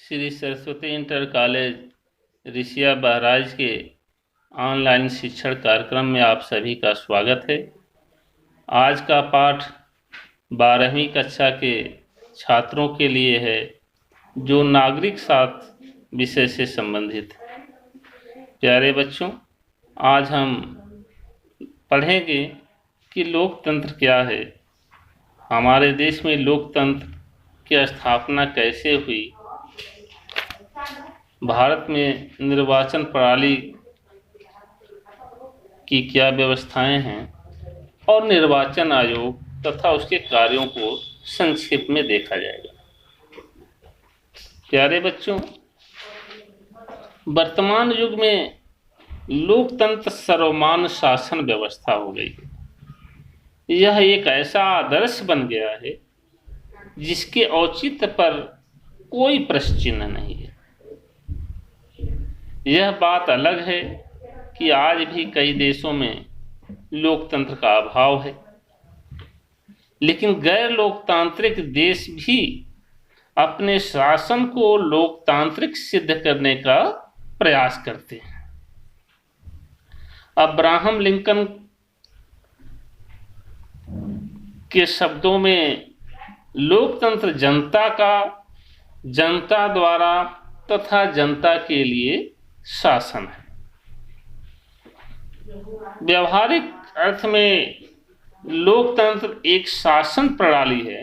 Shri Saraswati inter college Risia Bahraich के online शिक्षण कार्यक्रम में आप सभी का स्वागत है। आज का पाठ 12वीं कक्षा के छात्रों के लिए है, जो नागरिक शास्त्र विषय से संबंधित है। प्यारे बच्चों, आज हम पढ़ेंगे कि लोकतंत्र क्या है, हमारे देश में लोकतंत्र की स्थापना कैसे हुई, भारत में निर्वाचन प्रणाली की क्या व्यवस्थाएं हैं और निर्वाचन आयोग तथा उसके कार्यों को संक्षेप में देखा जाएगा। प्यारे बच्चों, वर्तमान युग में लोकतंत्र सर्वमान्य शासन व्यवस्था हो गई है। यह एक ऐसा आदर्श बन गया है जिसके औचित्य पर कोई प्रश्न चिन्ह नहीं है। यह बात अलग है कि आज भी कई देशों में लोकतंत्र का अभाव है, लेकिन गैर लोकतांत्रिक देश भी अपने शासन को लोकतांत्रिक सिद्ध करने का प्रयास करते हैं। अब्राहम लिंकन के शब्दों में लोकतंत्र जनता का, जनता द्वारा तथा जनता के लिए शासन है। व्यवहारिक अर्थ में लोकतंत्र एक शासन प्रणाली है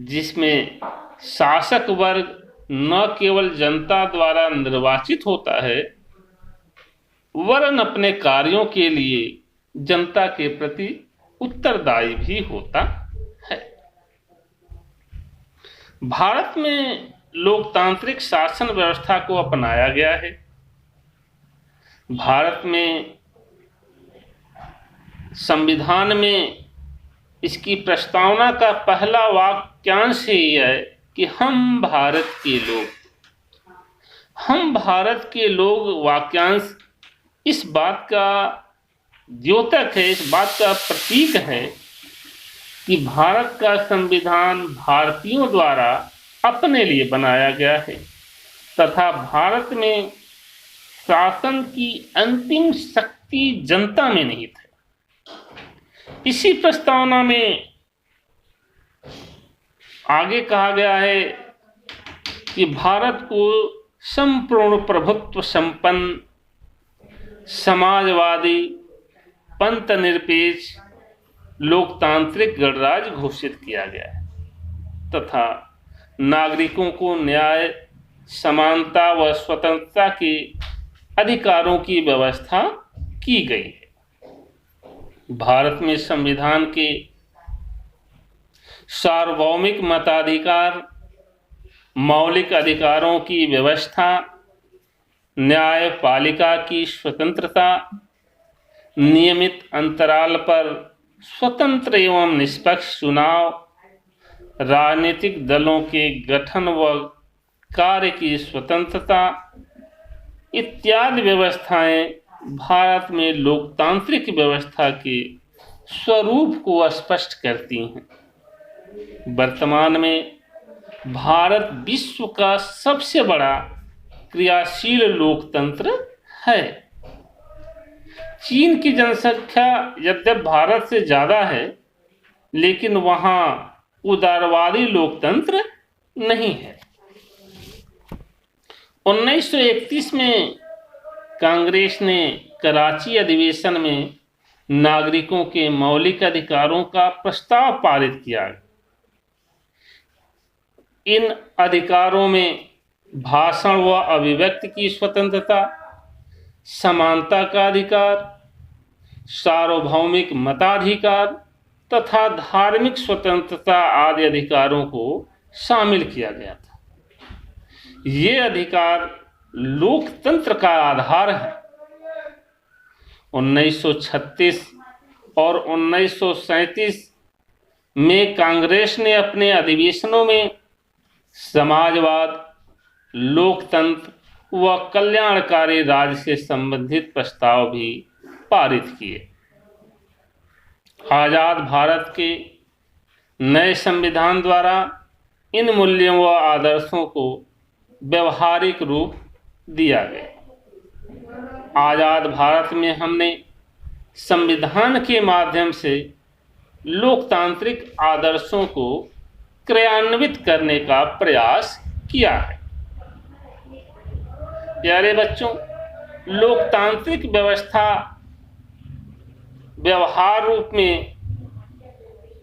जिसमें शासक वर्ग न केवल जनता द्वारा निर्वाचित होता है, वरन अपने कार्यों के लिए जनता के प्रति उत्तरदायी भी होता है। भारत में लोकतांत्रिक शासन व्यवस्था को अपनाया गया है। भारत में संविधान में इसकी प्रस्तावना का पहला वाक्यांश ही है कि हम भारत के लोग वाक्यांश इस बात का द्योतक है, इस बात का प्रतीक है कि भारत का संविधान भारतीयों द्वारा अपने लिए बनाया गया है तथा भारत में शासन की अंतिम शक्ति जनता में निहित है। इसी प्रस्तावना में आगे कहा गया है कि भारत को संपूर्ण प्रभुत्व संपन्न, समाजवादी, पंथ निरपेक्ष, लोकतांत्रिक गणराज्य घोषित किया गया है तथा नागरिकों को न्याय, समानता व स्वतंत्रता के अधिकारों की व्यवस्था की गई है। भारत में संविधान के सार्वभौमिक मताधिकार, मौलिक अधिकारों की व्यवस्था, न्यायपालिका की स्वतंत्रता, नियमित अंतराल पर स्वतंत्र एवं निष्पक्ष चुनाव, राजनीतिक दलों के गठन व कार्य की स्वतंत्रता इत्यादि व्यवस्थाएं भारत में लोकतांत्रिक व्यवस्था के स्वरूप को स्पष्ट करती हैं। वर्तमान में भारत विश्व का सबसे बड़ा क्रियाशील लोकतंत्र है। चीन की जनसंख्या यद्यपि भारत से ज़्यादा है, लेकिन वहाँ उदारवादी लोकतंत्र नहीं है। 1931 में कांग्रेस ने कराची अधिवेशन में नागरिकों के मौलिक अधिकारों का प्रस्ताव पारित किया। इन अधिकारों में भाषण व अभिव्यक्ति की स्वतंत्रता, समानता का अधिकार, सार्वभौमिक मताधिकार तथा धार्मिक स्वतंत्रता आदि अधिकारों को शामिल किया गया था। ये अधिकार लोकतंत्र का आधार है। 1936 और 1937 में कांग्रेस ने अपने अधिवेशनों में समाजवाद, लोकतंत्र व कल्याणकारी राज्य से संबंधित प्रस्ताव भी पारित किए। आजाद भारत के नए संविधान द्वारा इन मूल्यों व आदर्शों को व्यवहारिक रूप दिया गया। आज़ाद भारत में हमने संविधान के माध्यम से लोकतांत्रिक आदर्शों को क्रियान्वित करने का प्रयास किया है। प्यारे बच्चों, लोकतांत्रिक व्यवस्था व्यवहार रूप में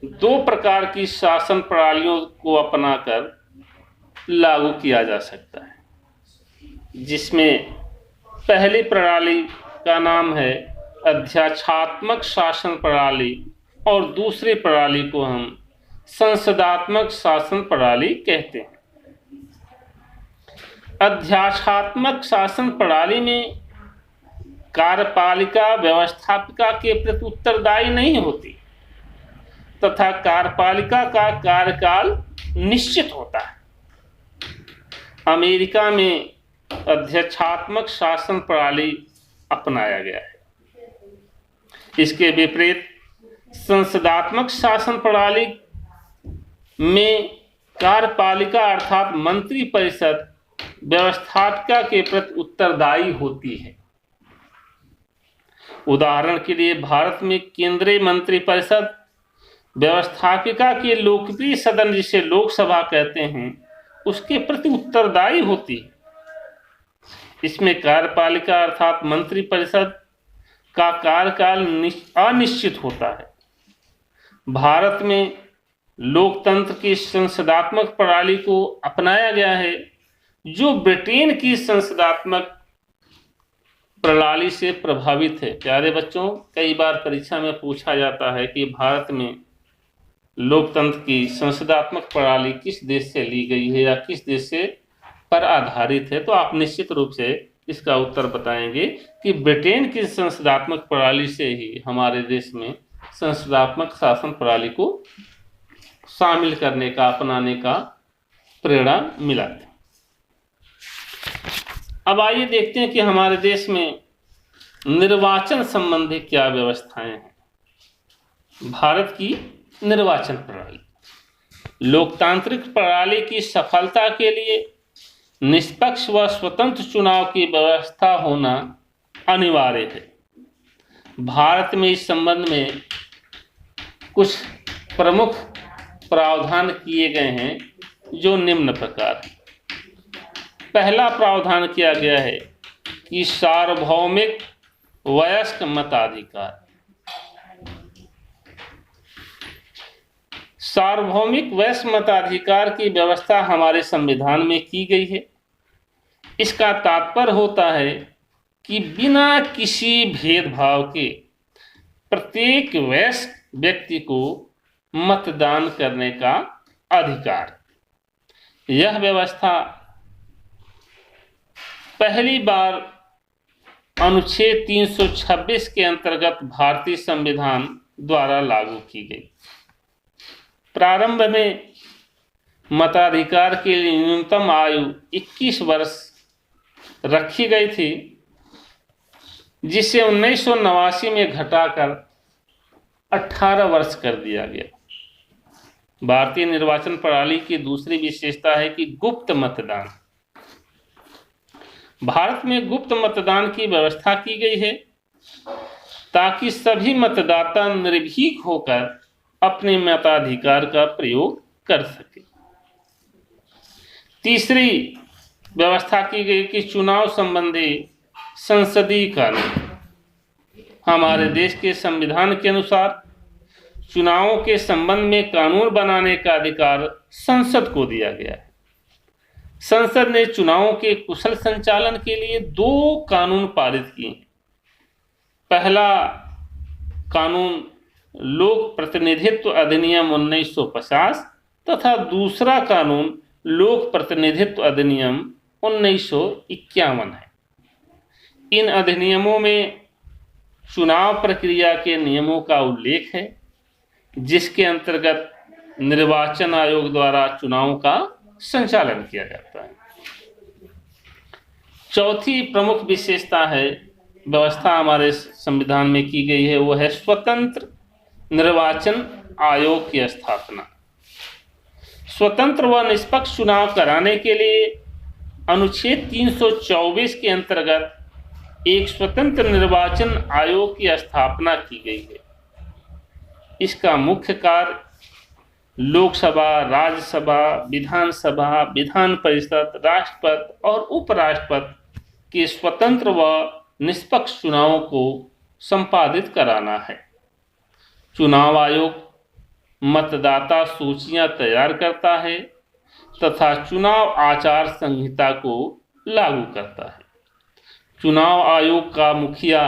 दो प्रकार की शासन प्रणालियों को अपनाकर लागू किया जा सकता है, जिसमें पहली प्रणाली का नाम है अध्यक्षात्मक शासन प्रणाली और दूसरी प्रणाली को हम संसदात्मक शासन प्रणाली कहते हैं। अध्यक्षात्मक शासन प्रणाली में कार्यपालिका व्यवस्थापिका के प्रति उत्तरदायी नहीं होती तथा कार्यपालिका का कार्यकाल निश्चित होता है। अमेरिका में अध्यक्षात्मक शासन प्रणाली अपनाया गया है। इसके विपरीत संसदात्मक शासन प्रणाली में कार्यपालिका अर्थात मंत्री परिषद व्यवस्थापिका के प्रति उत्तरदायी होती है। उदाहरण के लिए भारत में केंद्रीय मंत्रिपरिषद व्यवस्थापिका के लोकप्रिय सदन जिसे लोकसभा कहते हैं उसके प्रति उत्तरदायी होती है। इसमें कार्यपालिका अर्थात मंत्रिपरिषद का कार्यकाल अनिश्चित होता है। भारत में लोकतंत्र की संसदात्मक प्रणाली को अपनाया गया है, जो ब्रिटेन की संसदात्मक प्रणाली से प्रभावित है। प्यारे बच्चों, कई बार परीक्षा में पूछा जाता है कि भारत में लोकतंत्र की संसदात्मक प्रणाली किस देश से ली गई है या किस देश से पर आधारित है, तो आप निश्चित रूप से इसका उत्तर बताएंगे कि ब्रिटेन की संसदात्मक प्रणाली से ही हमारे देश में संसदात्मक शासन प्रणाली को शामिल करने का, अपनाने का प्रेरणा मिला था। अब आइए देखते हैं कि हमारे देश में निर्वाचन संबंधी क्या व्यवस्थाएं हैं। भारत की निर्वाचन प्रणाली, लोकतांत्रिक प्रणाली की सफलता के लिए निष्पक्ष व स्वतंत्र चुनाव की व्यवस्था होना अनिवार्य है। भारत में इस संबंध में कुछ प्रमुख प्रावधान किए गए हैं जो निम्न प्रकार हैं। पहला प्रावधान किया गया है कि सार्वभौमिक वयस्क मताधिकार। सार्वभौमिक वयस्क मताधिकार की व्यवस्था हमारे संविधान में की गई है। इसका तात्पर्य होता है कि बिना किसी भेदभाव के प्रत्येक वयस्क व्यक्ति को मतदान करने का अधिकार। यह व्यवस्था पहली बार अनुच्छेद 326 के अंतर्गत भारतीय संविधान द्वारा लागू की गई। प्रारंभ में मताधिकार के लिए न्यूनतम आयु 21 वर्ष रखी गई थी, जिसे 1989 में घटाकर 18 वर्ष कर दिया गया। भारतीय निर्वाचन प्रणाली की दूसरी विशेषता है कि गुप्त मतदान। भारत में गुप्त मतदान की व्यवस्था की गई है ताकि सभी मतदाता निर्भीक होकर अपने मताधिकार का प्रयोग कर सके। तीसरी व्यवस्था की गई कि चुनाव संबंधी संसदीय कानून। हमारे देश के संविधान के अनुसार चुनावों के संबंध में कानून बनाने का अधिकार संसद को दिया गया है। संसद ने चुनावों के कुशल संचालन के लिए 2 कानून पारित किए। पहला कानून लोक प्रतिनिधित्व अधिनियम 1950 तथा दूसरा कानून लोक प्रतिनिधित्व अधिनियम 1951 है। इन अधिनियमों में चुनाव प्रक्रिया के नियमों का उल्लेख है, जिसके अंतर्गत निर्वाचन आयोग द्वारा चुनावों का संचालन किया जाता है। चौथी प्रमुख विशेषता है व्यवस्था हमारे संविधान में की गई है, वो है स्वतंत्र निर्वाचन आयोग की स्थापना। स्वतंत्र व निष्पक्ष चुनाव कराने के लिए अनुच्छेद 324 के अंतर्गत एक स्वतंत्र निर्वाचन आयोग की स्थापना की गई है। इसका मुख्य कार्य लोकसभा, राज्यसभा, विधानसभा, विधान परिषद, राष्ट्रपति और उपराष्ट्रपति के स्वतंत्र व निष्पक्ष चुनावों को संपादित कराना है। चुनाव आयोग मतदाता सूचियां तैयार करता है तथा चुनाव आचार संहिता को लागू करता है। चुनाव आयोग का मुखिया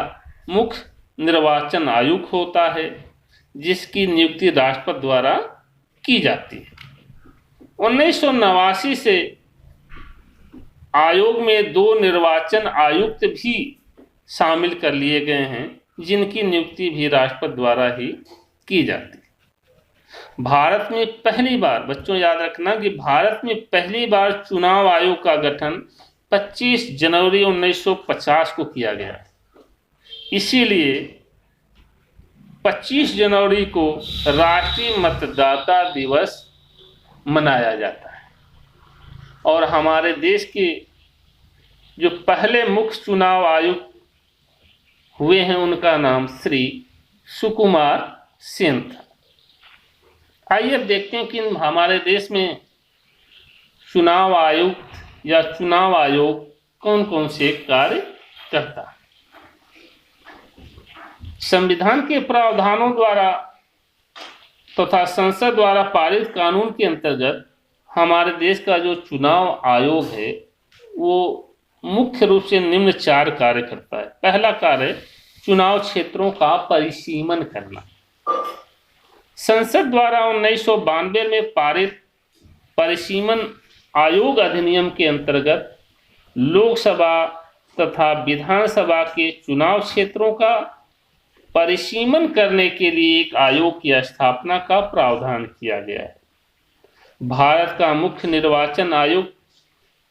मुख्य निर्वाचन आयुक्त होता है, जिसकी नियुक्ति राष्ट्रपति द्वारा की जाती है। 1989 से आयोग में 2 निर्वाचन आयुक्त भी शामिल कर लिए गए हैं, जिनकी नियुक्ति भी राष्ट्रपति द्वारा ही की जाती है। भारत में पहली बार, बच्चों याद रखना कि भारत में पहली बार चुनाव आयोग का गठन 25 जनवरी 1950 को किया गया। इसीलिए 25 जनवरी को राष्ट्रीय मतदाता दिवस मनाया जाता है। और हमारे देश के जो पहले मुख्य चुनाव आयुक्त हुए हैं, उनका नाम श्री सुकुमार सेन था। आइए अब देखते हैं कि हमारे देश में चुनाव आयुक्त या चुनाव आयोग कौन कौन से कार्य करता है। संविधान के प्रावधानों द्वारा तथा संसद द्वारा पारित कानून के अंतर्गत हमारे देश का जो चुनाव आयोग है वो मुख्य रूप से निम्न 4 कार्य करता है। पहला कार्य चुनाव क्षेत्रों का परिसीमन करना। संसद द्वारा 1992 में पारित परिसीमन आयोग अधिनियम के अंतर्गत लोकसभा तथा विधानसभा के चुनाव क्षेत्रों का परिसीमन करने के लिए एक आयोग की स्थापना का प्रावधान किया गया है। भारत का मुख्य निर्वाचन आयोग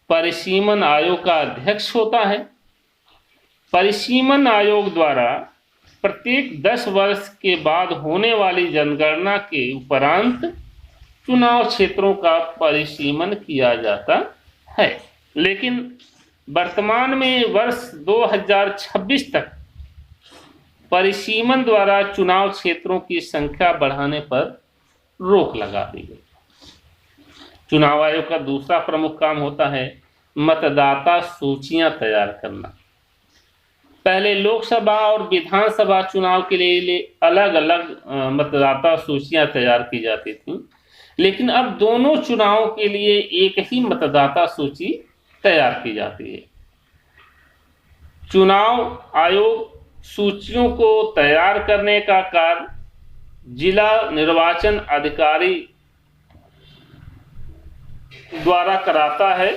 परिसीमन आयोग का अध्यक्ष होता है। परिसीमन आयोग द्वारा प्रत्येक 10 वर्ष के बाद होने वाली जनगणना के उपरांत चुनाव क्षेत्रों का परिसीमन किया जाता है। लेकिन वर्तमान में वर्ष 2026 तक परिसीमन द्वारा चुनाव क्षेत्रों की संख्या बढ़ाने पर रोक लगा दी गई। चुनाव आयोग का दूसरा प्रमुख काम होता है मतदाता सूचियां तैयार करना। पहले लोकसभा और विधानसभा चुनाव के लिए अलग अलग मतदाता सूचियां तैयार की जाती थी, लेकिन अब दोनों चुनावों के लिए एक ही मतदाता सूची तैयार की जाती है। चुनाव आयोग सूचियों को तैयार करने का कार्य जिला निर्वाचन अधिकारी द्वारा कराता है,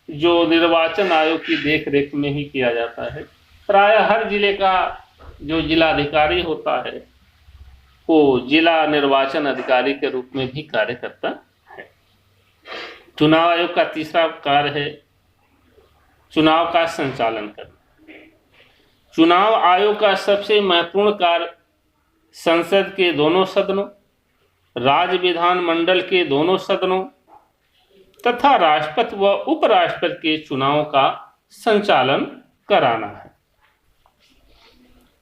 जो निर्वाचन आयोग की देखरेख में ही किया जाता है। प्रायः हर जिले का जो जिलाधिकारी होता है वो जिला निर्वाचन अधिकारी के रूप में भी कार्य करता है। चुनाव आयोग का तीसरा कार्य है चुनाव का संचालन करना। चुनाव आयोग का सबसे महत्वपूर्ण कार्य संसद के दोनों सदनों, राज्य विधानमंडल के दोनों सदनों तथा राष्ट्रपति व उपराष्ट्रपति के चुनाव का संचालन कराना है।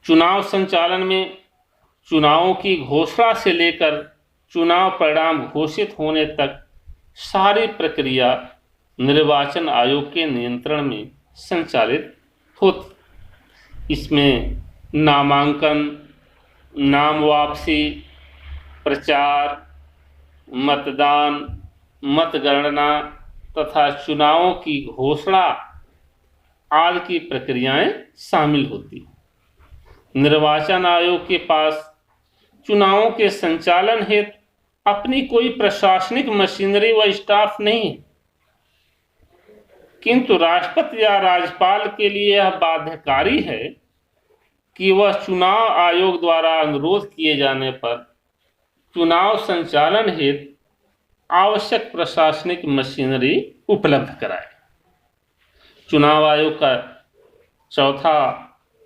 चुनाव संचालन में चुनावों की घोषणा से लेकर चुनाव परिणाम घोषित होने तक सारी प्रक्रिया निर्वाचन आयोग के नियंत्रण में संचालित होती। इसमें नामांकन, नाम वापसी, प्रचार, मतदान, मतगणना तथा चुनावों की घोषणा आदि की प्रक्रियाएं शामिल होती। निर्वाचन आयोग के पास चुनावों के संचालन हेतु अपनी कोई प्रशासनिक मशीनरी व स्टाफ नहीं है, किंतु राष्ट्रपति या राज्यपाल के लिए यह बाध्यकारी है कि वह चुनाव आयोग द्वारा अनुरोध किए जाने पर चुनाव संचालन हेतु आवश्यक प्रशासनिक मशीनरी उपलब्ध कराए। चुनाव आयोग का चौथा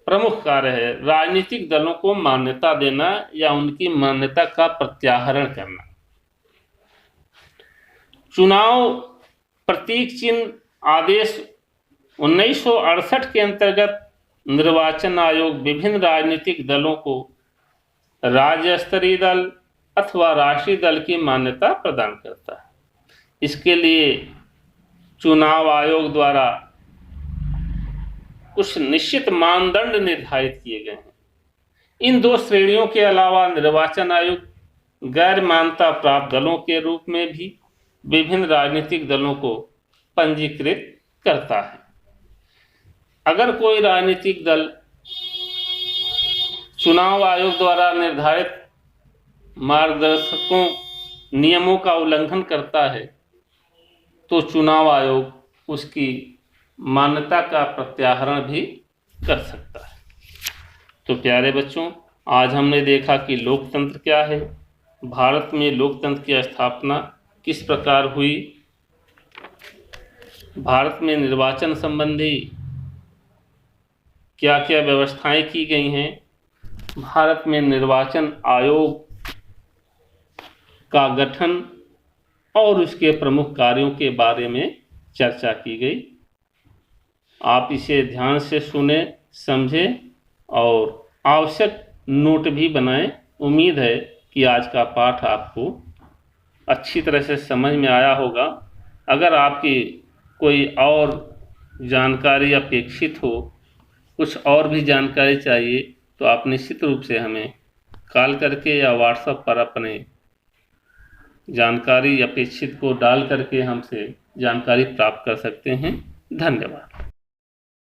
प्रमुख कार्य है राजनीतिक दलों को मान्यता देना या उनकी मान्यता का प्रत्याहरण करना। चुनाव प्रतीक चिन्ह आदेश 1968 के अंतर्गत निर्वाचन आयोग विभिन्न राजनीतिक दलों को राज्य स्तरीय दल अथवा राष्ट्रीय दल की मान्यता प्रदान करता है। इसके लिए चुनाव आयोग द्वारा कुछ निश्चित मानदंड निर्धारित किए गए हैं। इन दो श्रेणियों के अलावा निर्वाचन आयोग गैर मान्यता प्राप्त दलों के रूप में भी विभिन्न राजनीतिक दलों को पंजीकृत करता है। अगर कोई राजनीतिक दल चुनाव आयोग द्वारा निर्धारित मार्गदर्शकों नियमों का उल्लंघन करता है तो चुनाव आयोग उसकी मान्यता का प्रत्याहरण भी कर सकता है। तो प्यारे बच्चों, आज हमने देखा कि लोकतंत्र क्या है, भारत में लोकतंत्र की स्थापना किस प्रकार हुई, भारत में निर्वाचन संबंधी क्या क्या व्यवस्थाएं की गई हैं, भारत में निर्वाचन आयोग का गठन और उसके प्रमुख कार्यों के बारे में चर्चा की गई। आप इसे ध्यान से सुने, समझें और आवश्यक नोट भी बनाएं। उम्मीद है कि आज का पाठ आपको अच्छी तरह से समझ में आया होगा। अगर आपकी कोई और जानकारी अपेक्षित हो, कुछ और भी जानकारी चाहिए, तो आप निश्चित रूप से हमें कॉल करके या व्हाट्सएप पर अपने जानकारी अपेक्षित को डाल करके हमसे जानकारी प्राप्त कर सकते हैं। धन्यवाद।